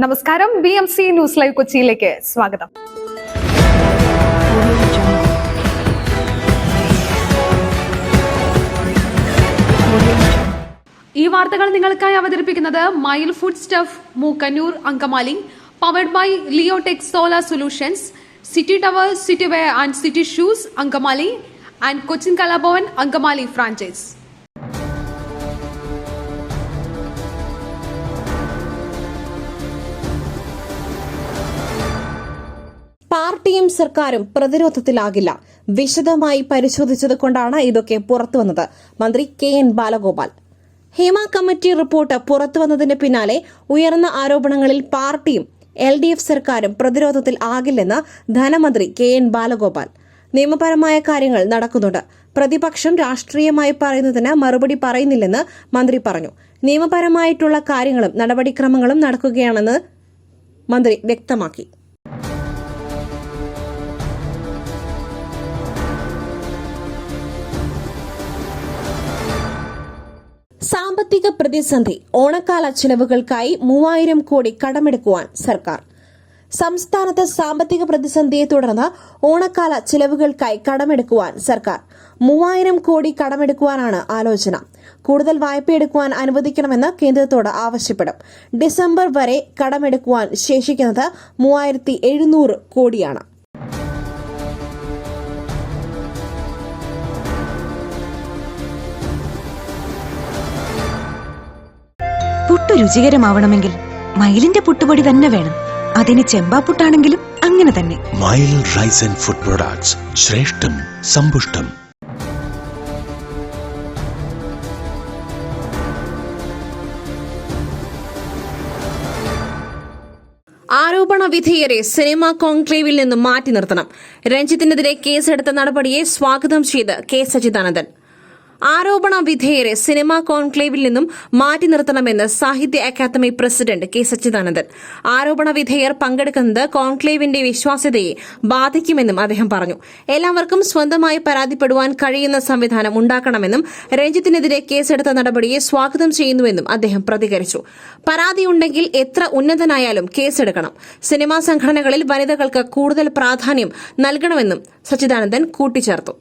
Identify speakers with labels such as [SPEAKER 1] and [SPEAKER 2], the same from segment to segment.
[SPEAKER 1] നമസ്കാരം, BMC news live കൊച്ചിയിലേക്ക് സ്വാഗതം. ഈ വാർത്തകൾ നിങ്ങൾക്കായി അവതരിപ്പിക്കുന്നത് mile food stuff Mookkannoor Angamaly, powered by Leotech solar solutions, city tower, city wear and city shoes Angamaly and Cochin Kalabhavan Angamaly franchise.
[SPEAKER 2] പാർട്ടിയും സർക്കാരും പ്രതിരോധത്തിലാകില്ല. വിശദമായി പരിശോധിച്ചതുകൊണ്ടാണ് ഇതൊക്കെ പുറത്തുവന്നത്. മന്ത്രി KN Balagopal. Hema committee report പുറത്തുവന്നതിന് പിന്നാലെ ഉയർന്ന ആരോപണങ്ങളിൽ പാർട്ടിയും LDF സർക്കാരും പ്രതിരോധത്തിൽ ആകില്ലെന്ന് ധനമന്ത്രി KN ബാലഗോപാൽ. നിയമപരമായ കാര്യങ്ങൾ നടക്കുന്നുണ്ട്. പ്രതിപക്ഷം രാഷ്ട്രീയമായി പറയുന്നതിന് മറുപടി പറയുന്നില്ലെന്ന് മന്ത്രി പറഞ്ഞു. നിയമപരമായിട്ടുള്ള കാര്യങ്ങളും നടപടിക്രമങ്ങളും നടക്കുകയാണെന്ന് മന്ത്രി വ്യക്തമാക്കി. സാമ്പത്തിക പ്രതിസന്ധി. ഓണക്കാല ചിലവുകൾക്കായി 3000 കോടി കടമെടുക്കുവാൻ സർക്കാർ. സംസ്ഥാനത്ത് സാമ്പത്തിക പ്രതിസന്ധിയെ തുടർന്ന് ഓണക്കാല ചിലവുകൾക്കായി കടമെടുക്കുവാൻ സർക്കാർ 3000 കോടി കടമെടുക്കുവാനാണ് ആലോചന. കൂടുതൽ വായ്പയെടുക്കുവാൻ അനുവദിക്കണമെന്ന് കേന്ദ്രത്തോട് ആവശ്യപ്പെടും. ഡിസംബർ വരെ കടമെടുക്കുവാൻ ശേഷിക്കുന്നത് 3700 കോടിയാണ്.
[SPEAKER 3] പുട്ടു രുചികരമാവണമെങ്കിൽ മയിലിന്റെ പുട്ടുപൊടി തന്നെ വേണം. അതിന് ചെമ്പാപ്പുട്ടാണെങ്കിലും അങ്ങനെ തന്നെ.
[SPEAKER 4] മയിൽ റൈസ് ആൻഡ് ഫുഡ് പ്രൊഡക്ട്സ്, ശ്രേഷ്ഠം സമ്പുഷ്ടം.
[SPEAKER 2] ആരോപണ വിധേയരെ സിനിമാ കോൺക്ലേവിൽ നിന്നും മാറ്റി നിർത്തണം. രഞ്ജിത്തിനെതിരെ കേസെടുത്ത നടപടിയെ സ്വാഗതം ചെയ്ത് K സച്ചിദാനന്ദൻ. ആരോപണ വിധേയരെ സിനിമാ കോൺക്ലേവിൽ നിന്നും മാറ്റി നിർത്തണമെന്ന് സാഹിത്യ അക്കാദമി പ്രസിഡന്റ് K സച്ചിദാനന്ദൻ. ആരോപണ വിധേയർ പങ്കെടുക്കുന്നത് കോൺക്ലേവിന്റെ വിശ്വാസ്യതയെ ബാധിക്കുമെന്നും അദ്ദേഹം പറഞ്ഞു. എല്ലാവർക്കും സ്വന്തമായി പരാതിപ്പെടുവാൻ കഴിയുന്ന സംവിധാനം ഉണ്ടാക്കണമെന്നും രഞ്ജിത്തിനെതിരെ കേസെടുത്ത നടപടിയെ സ്വാഗതം ചെയ്യുന്നുവെന്നും അദ്ദേഹം പ്രതികരിച്ചു. പരാതിയുണ്ടെങ്കിൽ എത്ര ഉന്നതനായാലും കേസെടുക്കണം. സിനിമാ സംഘടനകളിൽ വനിതകൾക്ക് കൂടുതൽ പ്രാധാന്യം നൽകണമെന്നും സച്ചിദാനന്ദൻ കൂട്ടിച്ചേർത്തു.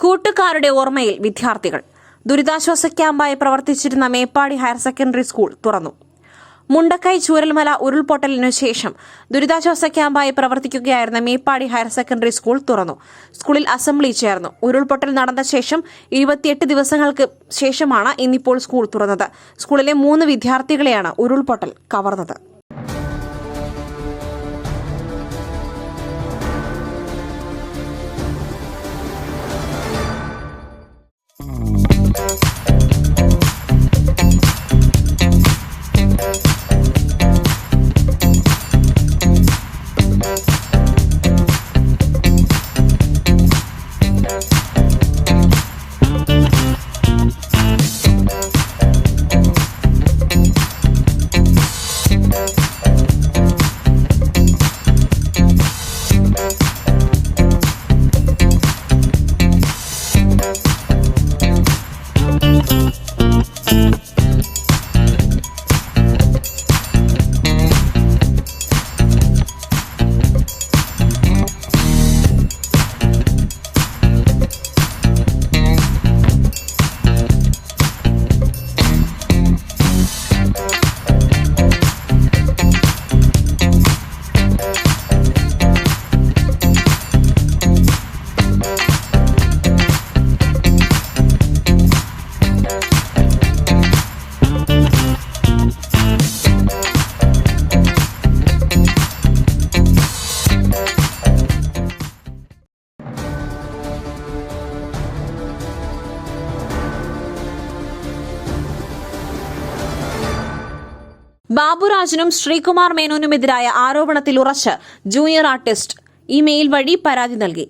[SPEAKER 2] കൂട്ടുകാരുടെ ഓർമ്മയിൽ വിദ്യാർത്ഥികൾ. ദുരിതാശ്വാസ ക്യാമ്പായി പ്രവർത്തിച്ചിരുന്ന മേപ്പാടി ഹയർ സെക്കൻഡറി സ്കൂൾ തുറന്നു. മുണ്ടക്കൈ ചൂരൽമല ഉരുൾപൊട്ടലിനു ശേഷം ദുരിതാശ്വാസ ക്യാമ്പായി പ്രവർത്തിക്കുകയായിരുന്ന മേപ്പാടി ഹയർ സെക്കൻഡറി സ്കൂൾ തുറന്നു. സ്കൂളിൽ അസംബ്ലി ചേർന്നു. ഉരുൾപൊട്ടൽ നടന്ന ശേഷം 28 ദിവസങ്ങൾക്ക് ശേഷമാണ് ഇന്നിപ്പോൾ സ്കൂൾ തുറന്നത്. സ്കൂളിലെ 3 വിദ്യാർത്ഥികളെയാണ് ഉരുൾപൊട്ടൽ കവർന്നത്. ബാബുരാജിനും ശ്രീകുമാർ മേനോനുമെതിരായ ആരോപണത്തിൽ ഉറച്ച് ജൂനിയർ ആർട്ടിസ്റ്റ് ഇമെയിൽ വഴി പരാതി നൽകി.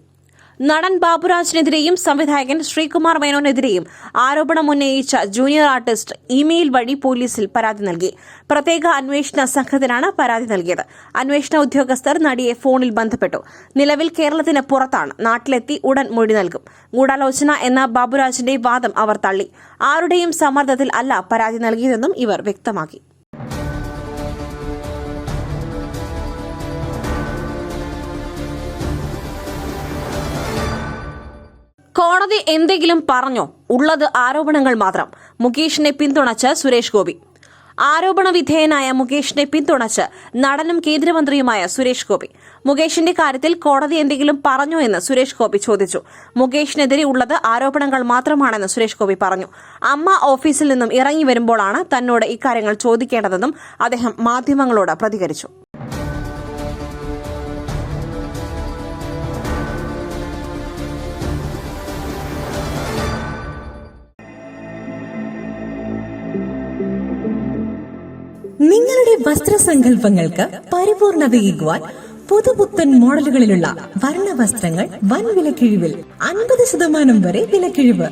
[SPEAKER 2] നടൻ ബാബുരാജിനെതിരെയും സംവിധായകൻ ശ്രീകുമാർ മേനോനെതിരെയും ആരോപണം ഉന്നയിച്ച ജൂനിയർ ആർട്ടിസ്റ്റ് ഇമെയിൽ വഴി പോലീസിൽ പരാതി നൽകി. പ്രത്യേക അന്വേഷണ സംഘത്തിനാണ് പരാതി നൽകിയത്. അന്വേഷണ ഉദ്യോഗസ്ഥർ നടിയെ ഫോണിൽ ബന്ധപ്പെട്ടു. നിലവിൽ കേരളത്തിന് പുറത്താണ്. നാട്ടിലെത്തി ഉടൻ മൊഴി നൽകും. ഗൂഢാലോചന എന്ന ബാബുരാജിന്റെ വാദം അവർ തള്ളി. ആരുടെയും സമ്മർദ്ദത്തിൽ അല്ല പരാതി നൽകിയതെന്നും ഇവർ വ്യക്തമാക്കി. കോടതി എന്തെങ്കിലും പറഞ്ഞോ? ഉള്ളത് ആരോപണങ്ങൾ മാത്രം. മുകേഷിനെ പിന്തുണച്ച് സുരേഷ് ഗോപി. ആരോപണ വിധേയനായ മുകേഷിനെ പിന്തുണച്ച് നടനും കേന്ദ്രമന്ത്രിയുമായ സുരേഷ് ഗോപി. മുകേഷിന്റെ കാര്യത്തിൽ കോടതി എന്തെങ്കിലും പറഞ്ഞോ എന്ന് സുരേഷ് ഗോപി ചോദിച്ചു. മുകേഷിനെതിരെ ഉള്ളത് ആരോപണങ്ങൾ മാത്രമാണെന്ന് സുരേഷ് ഗോപി പറഞ്ഞു. അമ്മ ഓഫീസിൽ നിന്നും ഇറങ്ങി വരുമ്പോഴാണ് തന്നോട് ഇക്കാര്യങ്ങൾ ചോദിക്കേണ്ടതെന്നും അദ്ദേഹം മാധ്യമങ്ങളോട് പ്രതികരിച്ചു.
[SPEAKER 5] നിങ്ങളുടെ വസ്ത്രസങ്കല്പങ്ങൾക്ക് പരിപൂർണതയേകുവാൻ പുതുപുത്തൻ മോഡലുകളിലുള്ള വർണ്ണവസ്ത്രങ്ങൾ വൻ വിലക്കിഴിവിൽ 50% വരെ വിലക്കിഴിവ്.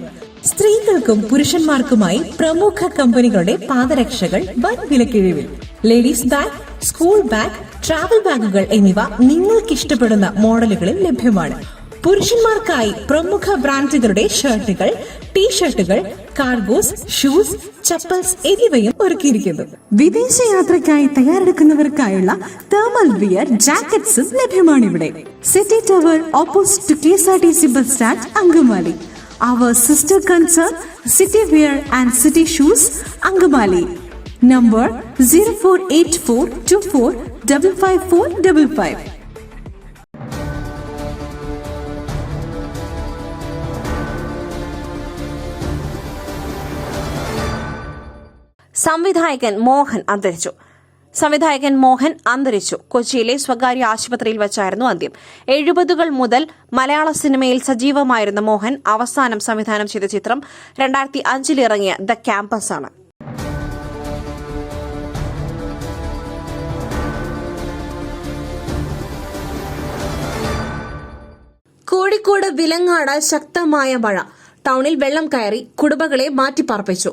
[SPEAKER 5] സ്ത്രീകൾക്കും പുരുഷന്മാർക്കുമായി പ്രമുഖ കമ്പനികളുടെ പാദരക്ഷകൾ വൻ വിലക്കിഴിവിൽ. Ladies bag, school bag, travel ബാഗുകൾ എന്നിവ നിങ്ങൾക്കിഷ്ടപ്പെടുന്ന മോഡലുകളിൽ ലഭ്യമാണ്. പുരുഷന്മാർക്കായി പ്രമുഖ ബ്രാൻഡുകളുടെ ഷർട്ടുകൾ, ടീഷർട്ടുകൾ, കാർഗോസ്, ഷൂസ്, ചപ്പൽസ് എന്നിവയും ഒരുക്കിയിരിക്കുന്നു. വിദേശയാത്രയ്ക്കായി തയ്യാറെടുക്കുന്നവർക്കായുള്ള തേർമൽ വിയർ ജാക്കറ്റ്സും ലഭ്യമാണിവിടെ. City tower opposite to KSRTC bus stand, Angamaly. Our sister concern city wear and city shoes, Angamaly. Number 048424555455.
[SPEAKER 2] സംവിധായകൻ മോഹൻ അന്തരിച്ചു. കൊച്ചിയിലെ സ്വകാര്യ ആശുപത്രിയിൽ വച്ചായിരുന്നു അന്ത്യം. 70-കൾ മുതൽ മലയാള സിനിമയിൽ സജീവമായിരുന്ന മോഹൻ അവസാനം സംവിധാനം ചെയ്ത ചിത്രം 2005-ൽ ഇറങ്ങിയ ദ ക്യാമ്പസ് ആണ്. കോഴിക്കോട് വിലങ്ങാട് ശക്തമായ മഴ. ടൌണിൽ വെള്ളം കയറി കുടുംബങ്ങളെ മാറ്റിപ്പാർപ്പിച്ചു.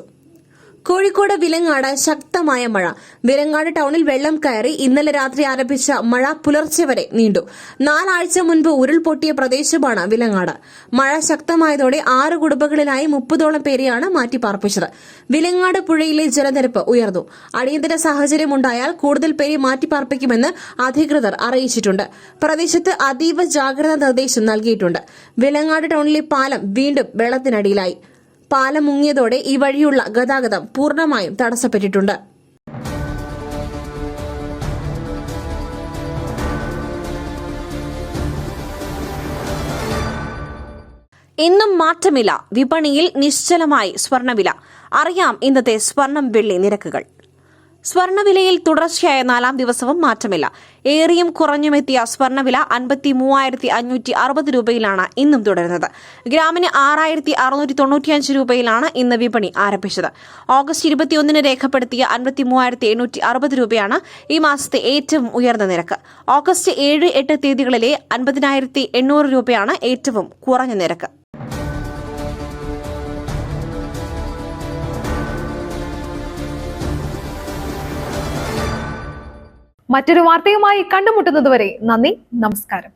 [SPEAKER 2] കോഴിക്കോട് വിലങ്ങാട് ശക്തമായ മഴ. വിലങ്ങാട് ടൌണിൽ വെള്ളം കയറി. ഇന്നലെ രാത്രി ആരംഭിച്ച മഴ പുലർച്ചെ വരെ നീണ്ടു. 4 ആഴ്ച മുൻപ് ഉരുൾപൊട്ടിയ പ്രദേശമാണ് വിലങ്ങാട്. മഴ ശക്തമായതോടെ 6 കുടുംബങ്ങളിലായി 30ഓളം പേരെയാണ് മാറ്റിപ്പാർപ്പിച്ചത്. വിലങ്ങാട് പുഴയിലെ ജലനിരപ്പ് ഉയർന്നു. അടിയന്തര സാഹചര്യമുണ്ടായാൽ കൂടുതൽ പേരെ മാറ്റിപ്പാർപ്പിക്കുമെന്ന് അധികൃതർ അറിയിച്ചിട്ടുണ്ട്. പ്രദേശത്ത് അതീവ ജാഗ്രതാ നിർദ്ദേശം നൽകിയിട്ടുണ്ട്. വിലങ്ങാട് ടൌണിലെ പാലം വീണ്ടും വെള്ളത്തിനടിയിലായി. പാലം മുങ്ങിയതോടെ ഈ വഴിയുള്ള ഗതാഗതം പൂർണ്ണമായും തടസ്സപ്പെട്ടിട്ടുണ്ട്. ഇന്നും മാറ്റമില്ല. വിപണിയിൽ നിശ്ചലമായി സ്വർണ്ണവില. അറിയാം ഇന്നത്തെ സ്വർണം വെള്ളി നിരക്കുകൾ. സ്വർണ്ണവിലയിൽ തുടർച്ചയായ 4ാം ദിവസവും മാറ്റമില്ല. ഏറിയും കുറഞ്ഞുമെത്തിയ സ്വർണ്ണവില 53,560 രൂപയിലാണ് ഇന്നും തുടരുന്നത്. ഗ്രാമിന് 6,695 രൂപയിലാണ് ഇന്ന് വിപണി ആരംഭിച്ചത്. ഓഗസ്റ്റ് 21-ന് രേഖപ്പെടുത്തിയ 53,860 രൂപയാണ് ഈ മാസത്തെ ഏറ്റവും ഉയർന്ന നിരക്ക്. ഓഗസ്റ്റ് 7, 8 തീയതികളിലെ 50,800 രൂപയാണ് ഏറ്റവും കുറഞ്ഞ നിരക്ക്.
[SPEAKER 1] മറ്റൊരു വാർത്തയുമായി കണ്ടുമുട്ടുന്നതുവരെ നന്ദി, നമസ്കാരം.